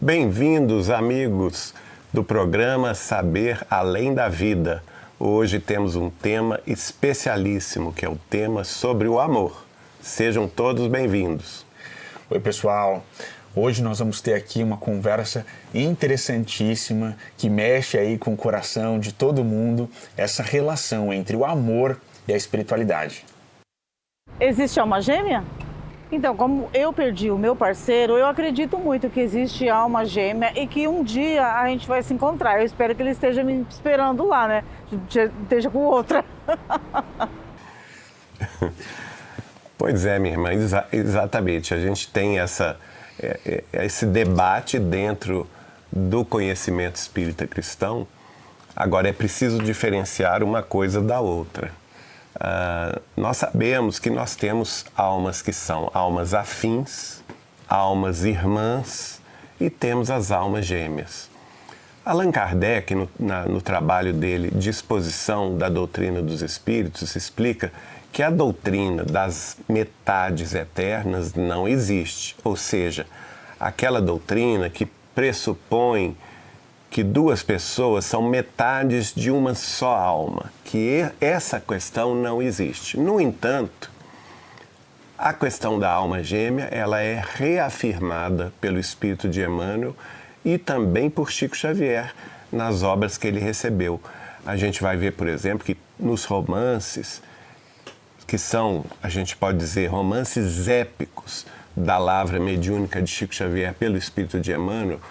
Bem-vindos, amigos do programa Saber Além da Vida. Hoje temos um tema especialíssimo, que é o tema sobre o amor. Sejam todos bem-vindos. Oi, pessoal. Hoje nós vamos ter aqui uma conversa interessantíssima que mexe aí com o coração de todo mundo, essa relação entre o amor e a espiritualidade. Existe alma gêmea? Então, como eu perdi o meu parceiro, eu acredito muito que existe alma gêmea e que um dia a gente vai se encontrar. Eu espero que ele esteja me esperando lá, né? Esteja com outra. Pois é, minha irmã, exatamente. A gente tem esse debate dentro do conhecimento espírita cristão. Agora, é preciso diferenciar uma coisa da outra. Nós sabemos que nós temos almas que são almas afins, almas irmãs e temos as almas gêmeas. Allan Kardec, no trabalho dele, Disposição da Doutrina dos Espíritos, explica que a doutrina das metades eternas não existe, ou seja, aquela doutrina que pressupõe que duas pessoas são metades de uma só alma, que essa questão não existe. No entanto, a questão da alma gêmea, ela é reafirmada pelo Espírito de Emmanuel e também por Chico Xavier nas obras que ele recebeu. A gente vai ver, por exemplo, que nos romances, que são, a gente pode dizer, romances épicos da lavra mediúnica de Chico Xavier pelo Espírito de Emmanuel,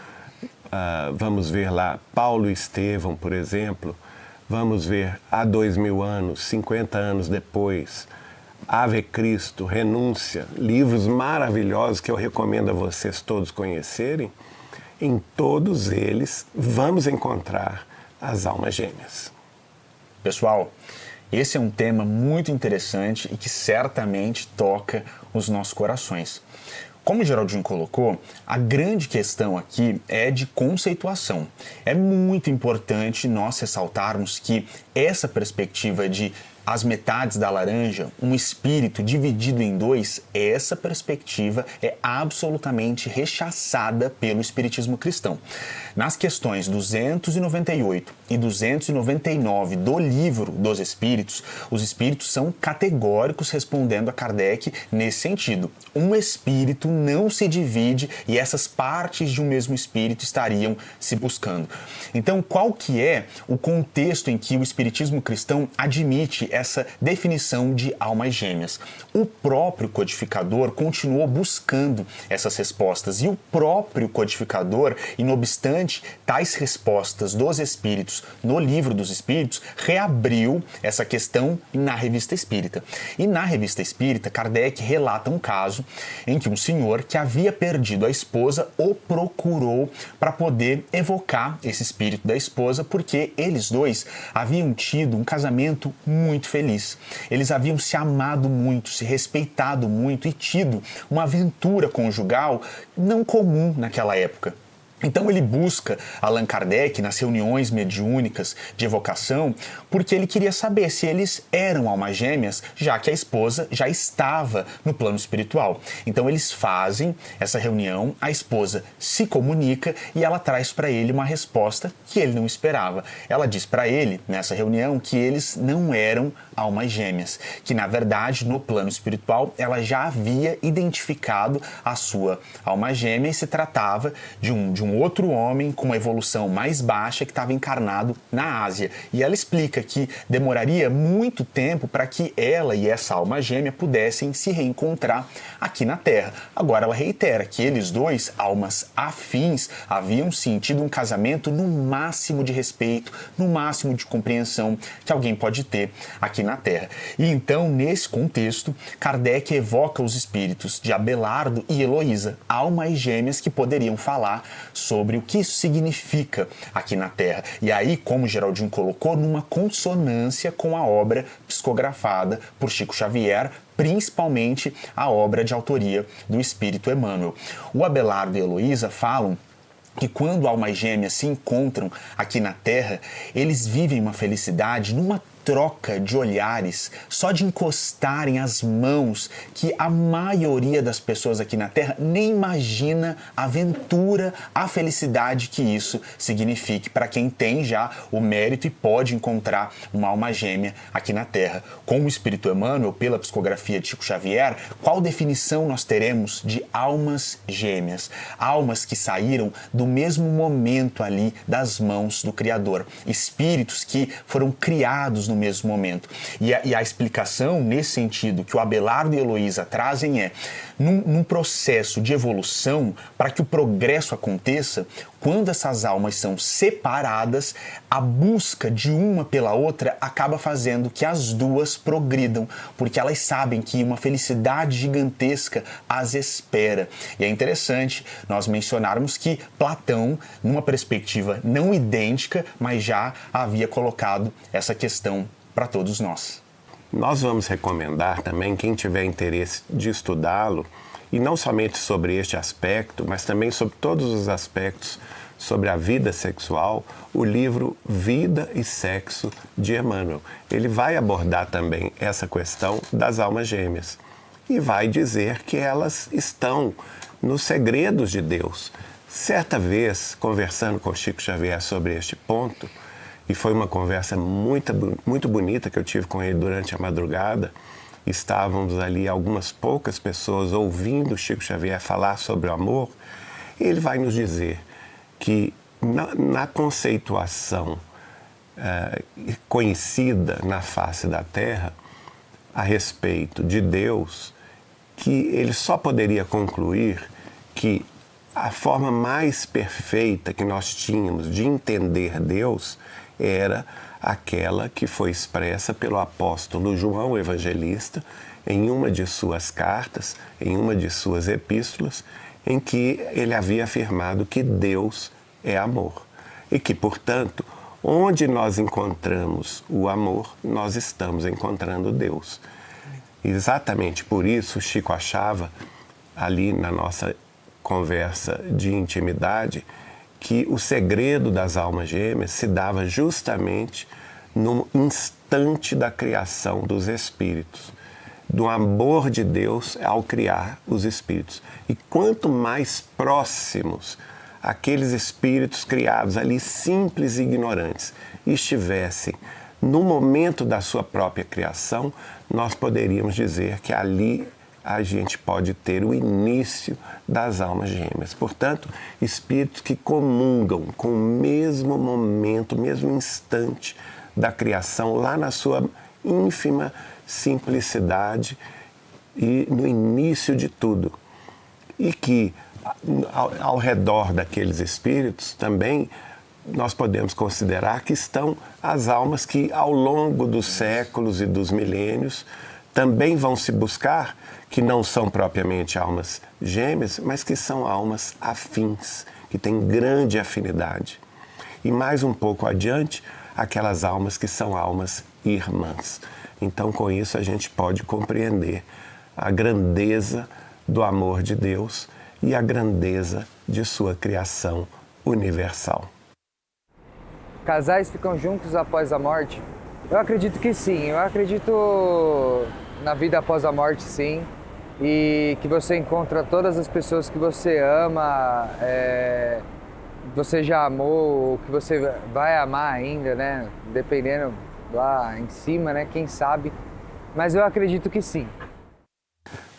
vamos ver lá Paulo e Estevão, por exemplo, vamos ver há 2000 anos, 50 anos depois, Ave Cristo, Renúncia, livros maravilhosos que eu recomendo a vocês todos conhecerem. Em todos eles vamos encontrar as almas gêmeas. Pessoal, esse é um tema muito interessante e que certamente toca os nossos corações. Como o Geraldinho colocou, a grande questão aqui é de conceituação. É muito importante nós ressaltarmos que essa perspectiva de as metades da laranja, um espírito dividido em dois, essa perspectiva é absolutamente rechaçada pelo espiritismo cristão. Nas questões 298 e 299 do Livro dos Espíritos, os espíritos são categóricos respondendo a Kardec nesse sentido. Um espírito não se divide e essas partes de um mesmo espírito estariam se buscando. Então, qual que é o contexto em que o espiritismo cristão admite essa definição de almas gêmeas? O próprio codificador continuou buscando essas respostas e o próprio codificador, e não obstante tais respostas dos espíritos no Livro dos Espíritos, reabriu essa questão na Revista Espírita. E na Revista Espírita, Kardec relata um caso em que um senhor que havia perdido a esposa o procurou para poder evocar esse espírito da esposa, porque eles dois haviam tido um casamento muito feliz. Eles haviam se amado muito, se respeitado muito e tido uma aventura conjugal não comum naquela época. Então ele busca Allan Kardec nas reuniões mediúnicas de evocação porque ele queria saber se eles eram almas gêmeas, já que a esposa já estava no plano espiritual. Então eles fazem essa reunião, a esposa se comunica e ela traz para ele uma resposta que ele não esperava. Ela diz para ele, nessa reunião, que eles não eram almas gêmeas, que na verdade no plano espiritual ela já havia identificado a sua alma gêmea e se tratava de um outro homem com uma evolução mais baixa que estava encarnado na Ásia. E ela explica que demoraria muito tempo para que ela e essa alma gêmea pudessem se reencontrar aqui na Terra. Agora ela reitera que eles dois, almas afins, haviam sim tido um casamento no máximo de respeito, no máximo de compreensão que alguém pode ter aqui na Terra. E então, nesse contexto, Kardec evoca os espíritos de Abelardo e Heloísa, almas gêmeas que poderiam falar sobre o que isso significa aqui na Terra. E aí, como o Geraldinho colocou, numa consonância com a obra psicografada por Chico Xavier, principalmente a obra de autoria do Espírito Emmanuel. O Abelardo e a Heloísa falam que quando almas gêmeas se encontram aqui na Terra, eles vivem uma felicidade numa troca de olhares, só de encostarem as mãos, que a maioria das pessoas aqui na Terra nem imagina a aventura, a felicidade que isso signifique para quem tem já o mérito e pode encontrar uma alma gêmea aqui na Terra. Com o Espírito Emmanuel, pela psicografia de Chico Xavier, qual definição nós teremos de almas gêmeas? Almas que saíram do mesmo momento ali das mãos do Criador. Espíritos que foram criados no mesmo momento. E a explicação nesse sentido que o Abelardo e a Heloísa trazem é, num processo de evolução, para que o progresso aconteça, quando essas almas são separadas, a busca de uma pela outra acaba fazendo que as duas progridam, porque elas sabem que uma felicidade gigantesca as espera. E é interessante nós mencionarmos que Platão, numa perspectiva não idêntica, mas já havia colocado essa questão para todos nós. Nós vamos recomendar também, quem tiver interesse de estudá-lo, e não somente sobre este aspecto, mas também sobre todos os aspectos sobre a vida sexual, o livro Vida e Sexo de Emmanuel. Ele vai abordar também essa questão das almas gêmeas e vai dizer que elas estão nos segredos de Deus. Certa vez, conversando com Chico Xavier sobre este ponto, e foi uma conversa muito bonita que eu tive com ele durante a madrugada, estávamos ali algumas poucas pessoas ouvindo Chico Xavier falar sobre o amor, e ele vai nos dizer que na conceituação conhecida na face da Terra a respeito de Deus, que ele só poderia concluir que a forma mais perfeita que nós tínhamos de entender Deus era aquela que foi expressa pelo apóstolo João Evangelista em uma de suas cartas, em uma de suas epístolas, em que ele havia afirmado que Deus é amor e que, portanto, onde nós encontramos o amor, nós estamos encontrando Deus. Exatamente por isso, Chico achava, ali na nossa conversa de intimidade, que o segredo das almas gêmeas se dava justamente no instante da criação dos espíritos, do amor de Deus ao criar os espíritos. E quanto mais próximos aqueles espíritos criados ali, simples e ignorantes, estivessem no momento da sua própria criação, nós poderíamos dizer que ali a gente pode ter o início das almas gêmeas. Portanto, espíritos que comungam com o mesmo momento, o mesmo instante da criação, lá na sua ínfima simplicidade e no início de tudo. E que, ao redor daqueles espíritos, também nós podemos considerar que estão as almas que, ao longo dos séculos e dos milênios, também vão se buscar, que não são propriamente almas gêmeas, mas que são almas afins, que têm grande afinidade. E mais um pouco adiante, aquelas almas que são almas irmãs. Então, com isso, a gente pode compreender a grandeza do amor de Deus e a grandeza de sua criação universal. Casais ficam juntos após a morte? Eu acredito que sim, eu acredito na vida após a morte, sim, e que você encontra todas as pessoas que você ama, você já amou, que você vai amar ainda, né? Dependendo lá em cima, né? Quem sabe, mas eu acredito que sim.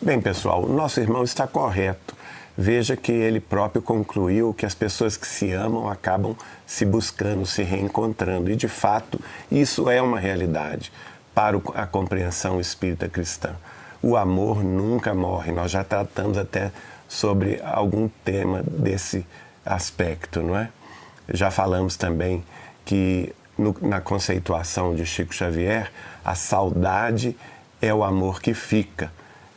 Bem, pessoal, o nosso irmão está correto. Veja que ele próprio concluiu que as pessoas que se amam acabam se buscando, se reencontrando. E, de fato, isso é uma realidade para a compreensão espírita cristã. O amor nunca morre. Nós já tratamos até sobre algum tema desse aspecto, não é? Já falamos também que, na conceituação de Chico Xavier, a saudade é o amor que fica,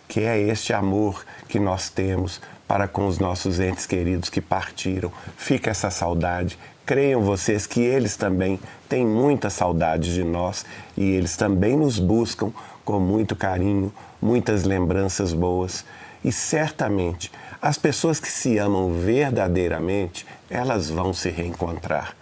que é este amor que nós temos para com os nossos entes queridos que partiram. Fica essa saudade. Creiam vocês que eles também têm muita saudade de nós e eles também nos buscam com muito carinho, muitas lembranças boas. E certamente, as pessoas que se amam verdadeiramente, elas vão se reencontrar.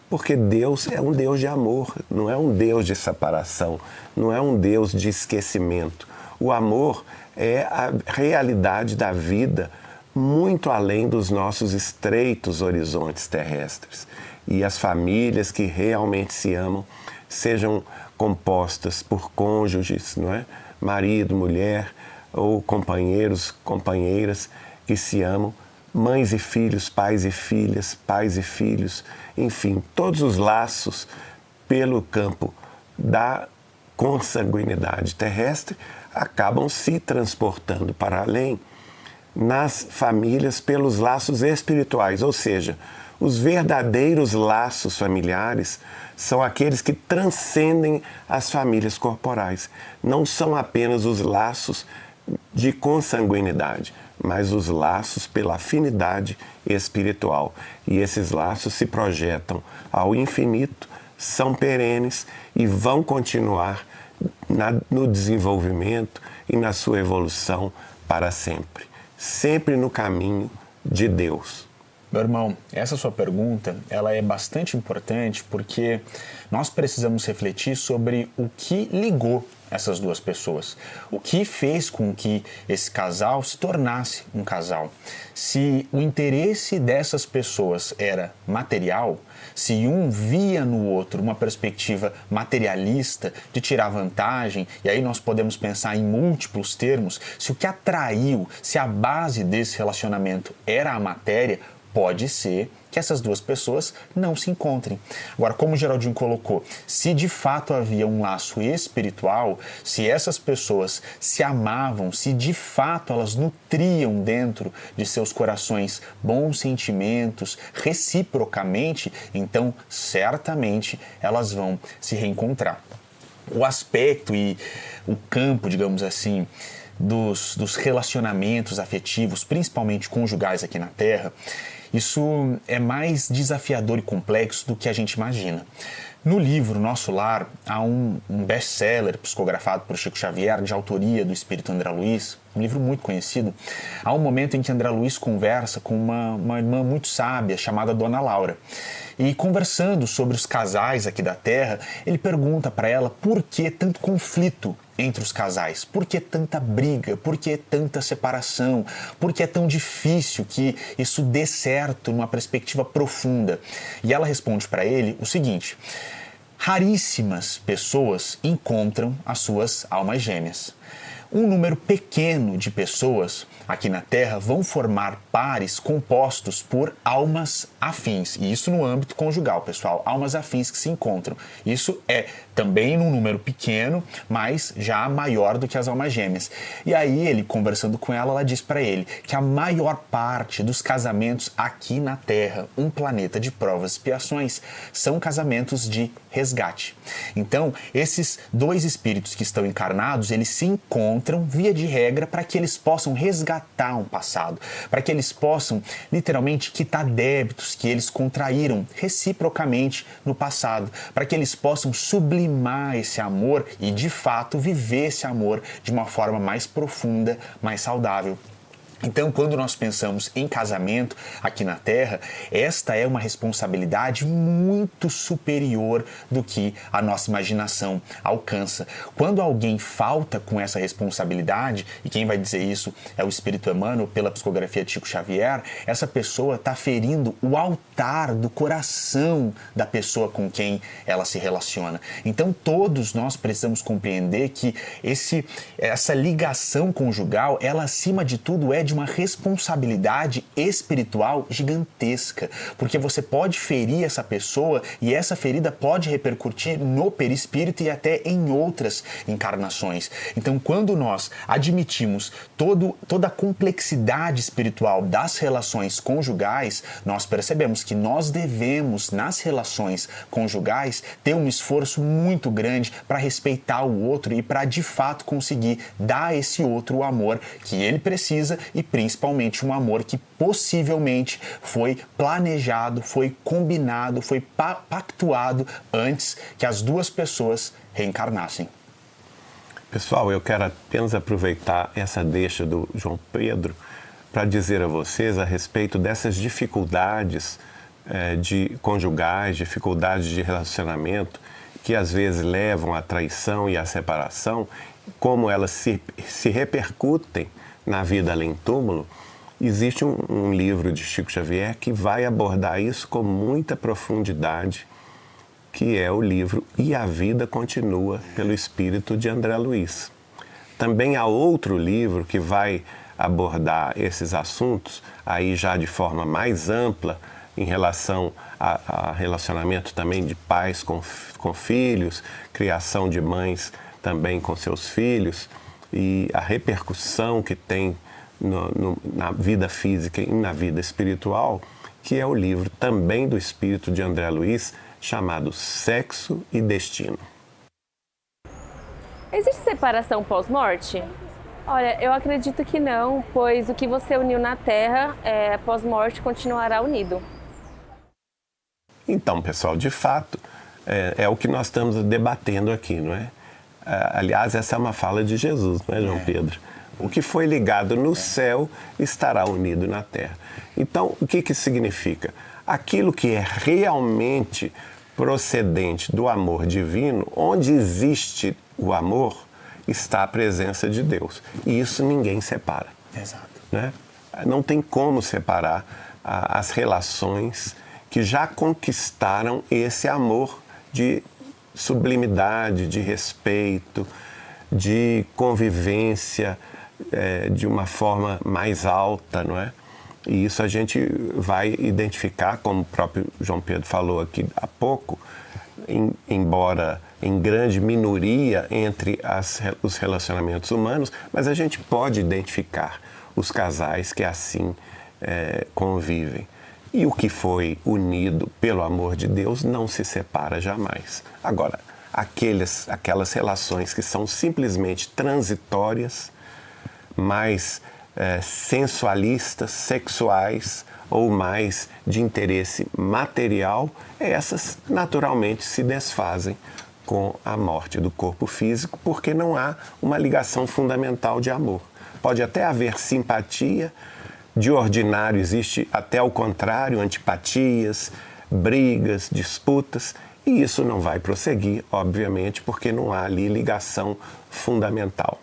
Porque Deus é um Deus de amor, não é um Deus de separação, não é um Deus de esquecimento. O amor é a realidade da vida muito além dos nossos estreitos horizontes terrestres. E as famílias que realmente se amam sejam compostas por cônjuges, não é? Marido, mulher, ou companheiros, companheiras que se amam, mães e filhos, pais e filhas, pais e filhos, enfim, todos os laços pelo campo da consanguinidade terrestre acabam se transportando para além nas famílias pelos laços espirituais, ou seja, os verdadeiros laços familiares são aqueles que transcendem as famílias corporais. Não são apenas os laços de consanguinidade, mas os laços pela afinidade espiritual. E esses laços se projetam ao infinito, são perenes e vão continuar no desenvolvimento e na sua evolução para sempre. Sempre no caminho de Deus. Meu irmão, essa sua pergunta, ela é bastante importante porque nós precisamos refletir sobre o que ligou essas duas pessoas. O que fez com que esse casal se tornasse um casal? Se o interesse dessas pessoas era material, se um via no outro uma perspectiva materialista de tirar vantagem, e aí nós podemos pensar em múltiplos termos, se o que atraiu, se a base desse relacionamento era a matéria, pode ser que essas duas pessoas não se encontrem. Agora, como o Geraldinho colocou, se de fato havia um laço espiritual, se essas pessoas se amavam, se de fato elas nutriam dentro de seus corações bons sentimentos reciprocamente, então certamente elas vão se reencontrar. O aspecto e o campo, digamos assim, dos relacionamentos afetivos, principalmente conjugais aqui na Terra, isso é mais desafiador e complexo do que a gente imagina. No livro Nosso Lar, há um best-seller psicografado por Chico Xavier, de autoria do espírito André Luiz, um livro muito conhecido. Há um momento em que André Luiz conversa com uma irmã muito sábia chamada Dona Laura. E conversando sobre os casais aqui da Terra, ele pergunta para ela por que tanto conflito entre os casais, por que tanta briga, por que tanta separação, por que é tão difícil que isso dê certo numa perspectiva profunda. E ela responde para ele o seguinte: raríssimas pessoas encontram as suas almas gêmeas. Um número pequeno de pessoas aqui na Terra vão formar pares compostos por almas afins. E isso no âmbito conjugal, pessoal. Almas afins que se encontram. Isso é também num número pequeno, mas já maior do que as almas gêmeas. E aí ele, conversando com ela, ela diz para ele que a maior parte dos casamentos aqui na Terra, um planeta de provas e expiações, são casamentos de resgate. Então, esses dois espíritos que estão encarnados, eles se encontram, via de regra, para que eles possam resgatar um passado, para que eles possam, literalmente, quitar débitos que eles contraíram reciprocamente no passado, para que eles possam sublimar esse amor e, de fato, viver esse amor de uma forma mais profunda, mais saudável. Então, quando nós pensamos em casamento aqui na Terra, esta é uma responsabilidade muito superior do que a nossa imaginação alcança. Quando alguém falta com essa responsabilidade, e quem vai dizer isso é o Espírito Emmanuel, pela psicografia de Chico Xavier, essa pessoa está ferindo o altar do coração da pessoa com quem ela se relaciona. Então, todos nós precisamos compreender que essa ligação conjugal, ela, acima de tudo, é de uma responsabilidade espiritual gigantesca, porque você pode ferir essa pessoa e essa ferida pode repercutir no perispírito e até em outras encarnações. Então, quando nós admitimos toda a complexidade espiritual das relações conjugais, nós percebemos que nós devemos, nas relações conjugais, ter um esforço muito grande para respeitar o outro e para, de fato, conseguir dar a esse outro o amor que ele precisa e principalmente um amor que possivelmente foi planejado, foi combinado, foi pactuado antes que as duas pessoas reencarnassem. Pessoal, eu quero apenas aproveitar essa deixa do João Pedro para dizer a vocês a respeito dessas dificuldades de conjugais, dificuldades de relacionamento, que às vezes levam à traição e à separação, como elas se repercutem na vida além túmulo. Existe um livro de Chico Xavier que vai abordar isso com muita profundidade, que é o livro E a Vida Continua, pelo espírito de André Luiz. Também há outro livro que vai abordar esses assuntos, aí já de forma mais ampla, em relação a relacionamento também de pais com filhos, criação de mães também com seus filhos, e a repercussão que tem na vida física e na vida espiritual, que é o livro também do espírito de André Luiz, chamado Sexo e Destino. Existe separação pós-morte? Olha, eu acredito que não, pois o que você uniu na Terra, pós-morte, continuará unido. Então, pessoal, de fato, é o que nós estamos debatendo aqui, não é? Aliás, essa é uma fala de Jesus, não é, João Pedro? O que foi ligado no céu estará unido na terra. Então, o que isso significa? Aquilo que é realmente procedente do amor divino, onde existe o amor, está a presença de Deus. E isso ninguém separa. Exato. Né? Não tem como separar as relações que já conquistaram esse amor de sublimidade, de respeito, de convivência de uma forma mais alta, não é? E isso a gente vai identificar, como o próprio João Pedro falou aqui há pouco, embora em grande minoria entre os relacionamentos humanos, mas a gente pode identificar os casais que assim convivem. E o que foi unido pelo amor de Deus não se separa jamais. Agora, aquelas relações que são simplesmente transitórias, mais sensualistas, sexuais ou mais de interesse material, essas naturalmente se desfazem com a morte do corpo físico, porque não há uma ligação fundamental de amor. Pode até haver simpatia, de ordinário existe até o contrário, antipatias, brigas, disputas, e isso não vai prosseguir, obviamente, porque não há ali ligação fundamental.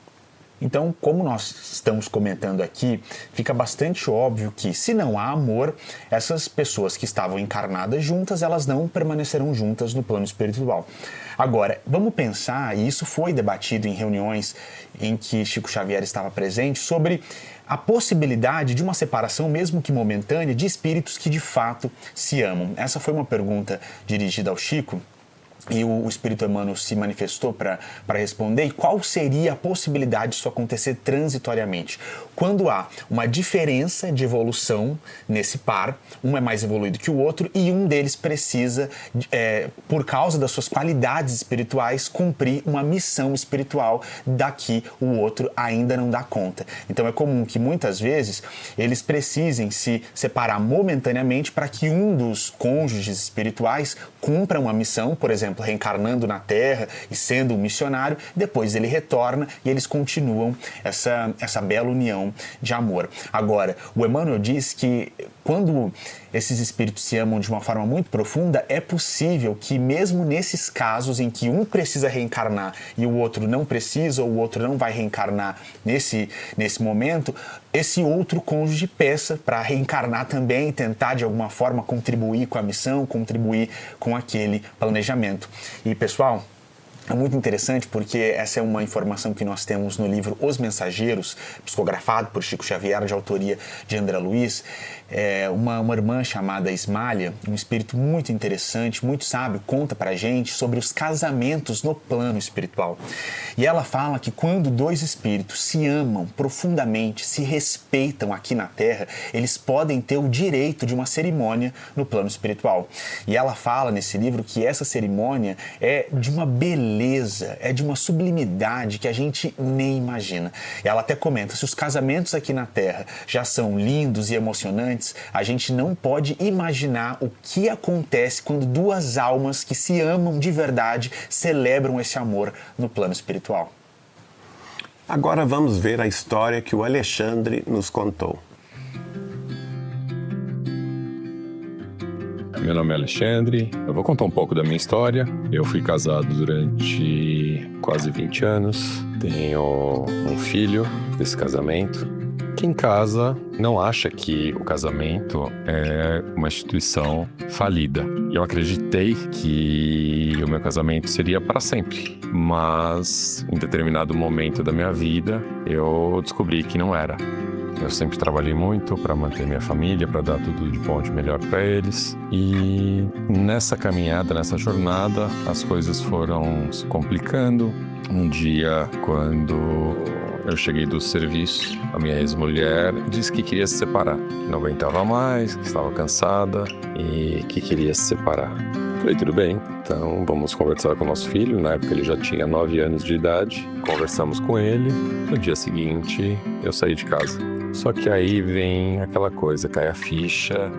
Então, como nós estamos comentando aqui, fica bastante óbvio que, se não há amor, essas pessoas que estavam encarnadas juntas, elas não permanecerão juntas no plano espiritual. Agora, vamos pensar, e isso foi debatido em reuniões em que Chico Xavier estava presente, sobre a possibilidade de uma separação, mesmo que momentânea, de espíritos que de fato se amam. Essa foi uma pergunta dirigida ao Chico, e o Espírito Emmanuel se manifestou para responder. E qual seria a possibilidade disso acontecer transitoriamente? Quando há uma diferença de evolução nesse par, um é mais evoluído que o outro e um deles precisa, por causa das suas qualidades espirituais, cumprir uma missão espiritual da que o outro ainda não dá conta. Então é comum que muitas vezes eles precisem se separar momentaneamente para que um dos cônjuges espirituais cumpra uma missão, por exemplo, reencarnando na Terra e sendo um missionário, depois ele retorna e eles continuam essa bela união de amor. Agora, o Emmanuel diz que quando esses espíritos se amam de uma forma muito profunda, é possível que mesmo nesses casos em que um precisa reencarnar e o outro não precisa, ou o outro não vai reencarnar nesse momento, esse outro cônjuge peça para reencarnar também e tentar de alguma forma contribuir com a missão, contribuir com aquele planejamento. E pessoal, é muito interessante porque essa é uma informação que nós temos no livro Os Mensageiros, psicografado por Chico Xavier, de autoria de André Luiz. Uma irmã chamada Ismália, um espírito muito interessante, muito sábio, conta pra gente sobre os casamentos no plano espiritual. E ela fala que quando dois espíritos se amam profundamente, se respeitam aqui na Terra, eles podem ter o direito de uma cerimônia no plano espiritual. E ela fala nesse livro que essa cerimônia é de uma beleza, é de uma sublimidade que a gente nem imagina. E ela até comenta, se os casamentos aqui na Terra já são lindos e emocionantes, a gente não pode imaginar o que acontece quando duas almas que se amam de verdade celebram esse amor no plano espiritual. Agora vamos ver a história que o Alexandre nos contou. meu nome é Alexandre, eu vou contar um pouco da minha história. Eu fui casado durante quase 20 anos, tenho um filho desse casamento. Quem casa não acha que o casamento é uma instituição falida. Eu acreditei que o meu casamento seria para sempre, mas em determinado momento da minha vida eu descobri que não era. Eu sempre trabalhei muito para manter minha família, para dar tudo de bom, de melhor para eles. E nessa caminhada, nessa jornada, as coisas foram se complicando. Um dia, quando eu cheguei do serviço, a minha ex-mulher disse que queria se separar. Não aguentava mais, que estava cansada e que queria se separar. Falei, tudo bem, então vamos conversar com o nosso filho. Na época ele já tinha 9 anos de idade. Conversamos com ele. No dia seguinte, eu saí de casa. Só que aí vem aquela coisa, cai a ficha,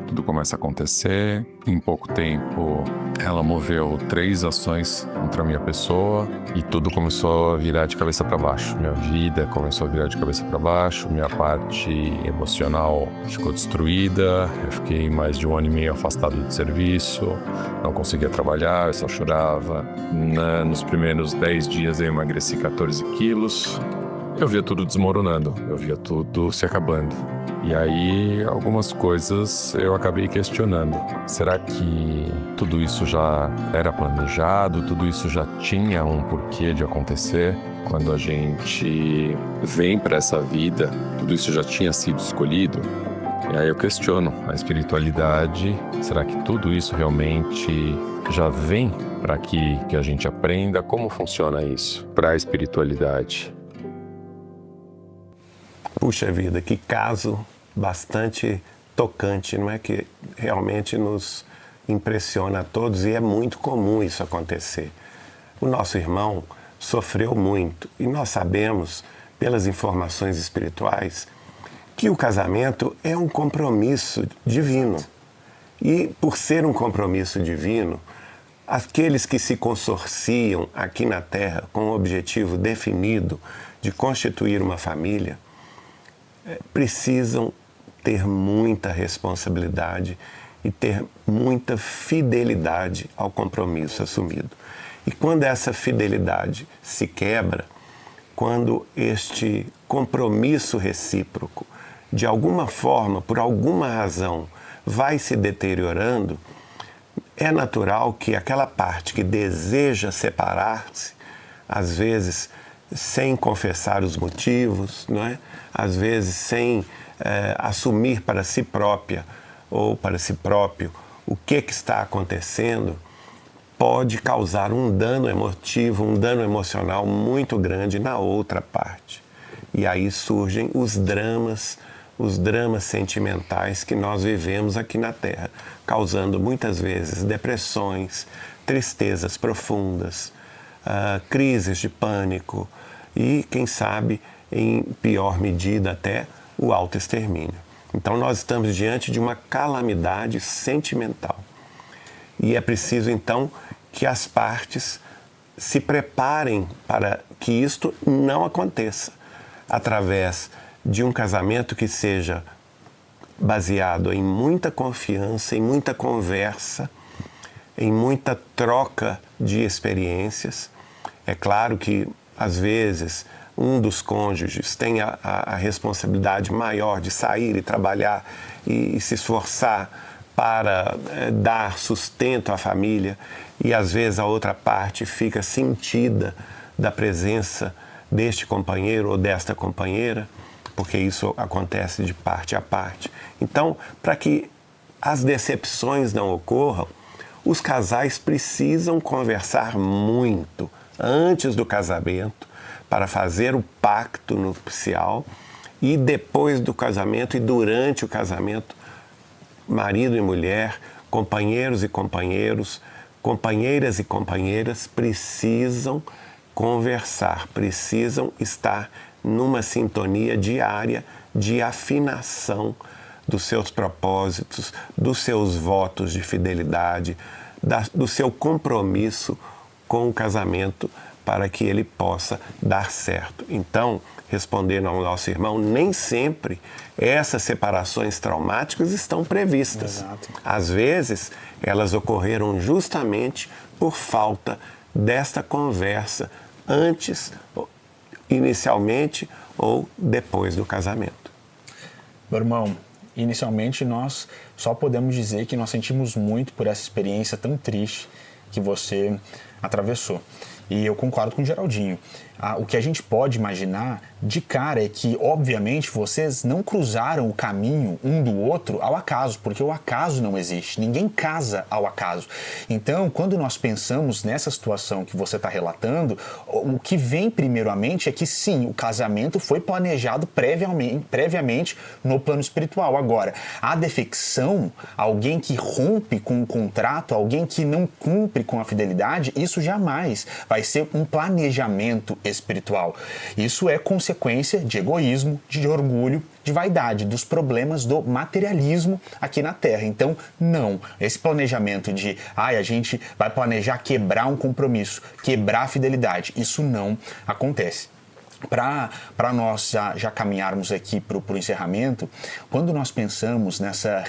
tudo começa a acontecer. Em pouco tempo, ela moveu 3 ações contra a minha pessoa e tudo começou a virar de cabeça para baixo. Minha vida começou a virar de cabeça para baixo, minha parte emocional ficou destruída. Eu fiquei mais de 1 ano e meio afastado do serviço, não conseguia trabalhar, eu só chorava. Nos primeiros 10 dias eu emagreci 14 quilos. Eu via tudo desmoronando, eu via tudo se acabando. E aí, algumas coisas eu acabei questionando. Será que tudo isso já era planejado? Tudo isso já tinha um porquê de acontecer? Quando a gente vem para essa vida, tudo isso já tinha sido escolhido? E aí eu questiono a espiritualidade. Será que tudo isso realmente já vem para que a gente aprenda como funciona isso para a espiritualidade? Puxa vida, que caso bastante tocante, não é? Que realmente nos impressiona a todos e é muito comum isso acontecer. O nosso irmão sofreu muito e nós sabemos, pelas informações espirituais, que o casamento é um compromisso divino. E por ser um compromisso divino, aqueles que se consorciam aqui na Terra com o objetivo definido de constituir uma família, precisam ter muita responsabilidade e ter muita fidelidade ao compromisso assumido. E quando essa fidelidade se quebra, quando este compromisso recíproco, de alguma forma, por alguma razão, vai se deteriorando, é natural que aquela parte que deseja separar-se, às vezes sem confessar os motivos, não é? Às vezes sem assumir para si própria ou para si próprio o que está acontecendo, pode causar um dano emotivo, um dano emocional muito grande na outra parte. E aí surgem os dramas sentimentais que nós vivemos aqui na Terra, causando muitas vezes depressões, tristezas profundas, crises de pânico e, quem sabe, em pior medida até, o autoextermínio. Então nós estamos diante de uma calamidade sentimental. E é preciso, então, que as partes se preparem para que isto não aconteça, através de um casamento que seja baseado em muita confiança, em muita conversa, em muita troca de experiências. É claro que, às vezes, um dos cônjuges tem a responsabilidade maior de sair e trabalhar e se esforçar para dar sustento à família, e às vezes a outra parte fica sentida da presença deste companheiro ou desta companheira, porque isso acontece de parte a parte. Então, para que as decepções não ocorram, os casais precisam conversar muito antes do casamento para fazer o pacto nupcial, e depois do casamento e durante o casamento, marido e mulher, companheiros e companheiros, companheiras e companheiras precisam conversar, precisam estar numa sintonia diária de afinação dos seus propósitos, dos seus votos de fidelidade, do seu compromisso com o casamento, para que ele possa dar certo. Então, respondendo ao nosso irmão, nem sempre essas separações traumáticas estão previstas. Exato. Às vezes, elas ocorreram justamente por falta desta conversa antes, inicialmente ou depois do casamento. Meu irmão, inicialmente nós só podemos dizer que nós sentimos muito por essa experiência tão triste que você atravessou. E eu concordo com o Geraldinho. O que a gente pode imaginar de cara é que, obviamente, vocês não cruzaram o caminho um do outro ao acaso, porque o acaso não existe. Ninguém casa ao acaso. Então, quando nós pensamos nessa situação que você está relatando, o que vem primeiro à mente é que, sim, o casamento foi planejado previamente no plano espiritual. Agora, a defecção, alguém que rompe com o contrato, alguém que não cumpre com a fidelidade, isso jamais vai ser um planejamento espiritual. Isso é consequência de egoísmo, de orgulho, de vaidade, dos problemas do materialismo aqui na Terra. Então, não. Esse planejamento de, a gente vai planejar quebrar um compromisso, quebrar a fidelidade, isso não acontece. Para nós já caminharmos aqui para o encerramento, quando nós pensamos nessa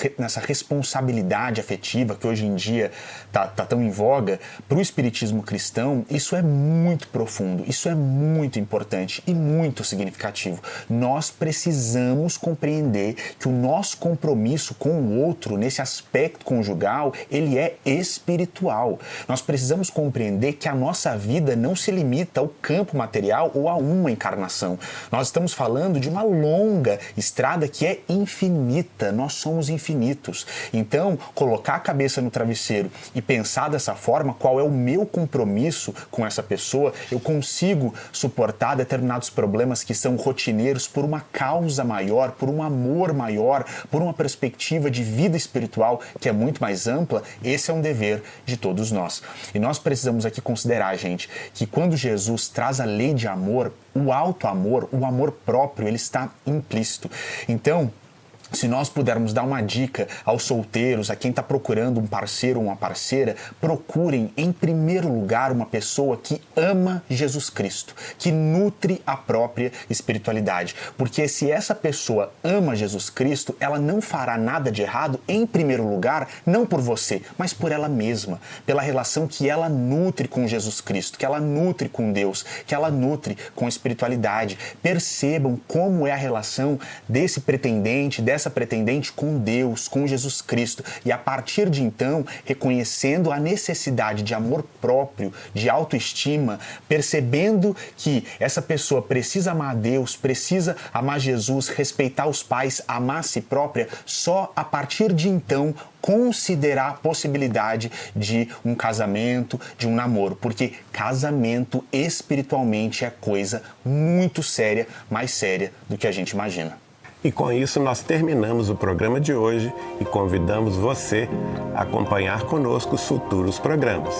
responsabilidade afetiva que hoje em dia está tão em voga, para o espiritismo cristão, isso é muito profundo, isso é muito importante e muito significativo. Nós precisamos compreender que o nosso compromisso com o outro, nesse aspecto conjugal, ele é espiritual. Nós precisamos compreender que a nossa vida não se limita ao campo material ou a uma encarnação. Nós estamos falando de uma longa estrada que é infinita, nós somos infinitos. Então, colocar a cabeça no travesseiro e pensar dessa forma, qual é o meu compromisso com essa pessoa, eu consigo suportar determinados problemas que são rotineiros por uma causa maior, por um amor maior, por uma perspectiva de vida espiritual que é muito mais ampla. Esse é um dever de todos nós. E nós precisamos aqui considerar, gente, que quando Jesus traz a lei de amor, o auto-amor, o amor próprio, ele está implícito. Então, se nós pudermos dar uma dica aos solteiros, a quem está procurando um parceiro ou uma parceira, procurem, em primeiro lugar, uma pessoa que ama Jesus Cristo, que nutre a própria espiritualidade. Porque se essa pessoa ama Jesus Cristo, ela não fará nada de errado, em primeiro lugar, não por você, mas por ela mesma, pela relação que ela nutre com Jesus Cristo, que ela nutre com Deus, que ela nutre com a espiritualidade. Percebam como é a relação desse pretendente, dessa pretendente com Deus, com Jesus Cristo, e a partir de então, reconhecendo a necessidade de amor próprio, de autoestima, percebendo que essa pessoa precisa amar a Deus, precisa amar Jesus, respeitar os pais, amar a si própria, só a partir de então considerar a possibilidade de um casamento, de um namoro, porque casamento espiritualmente é coisa muito séria, mais séria do que a gente imagina. E com isso nós terminamos o programa de hoje e convidamos você a acompanhar conosco os futuros programas.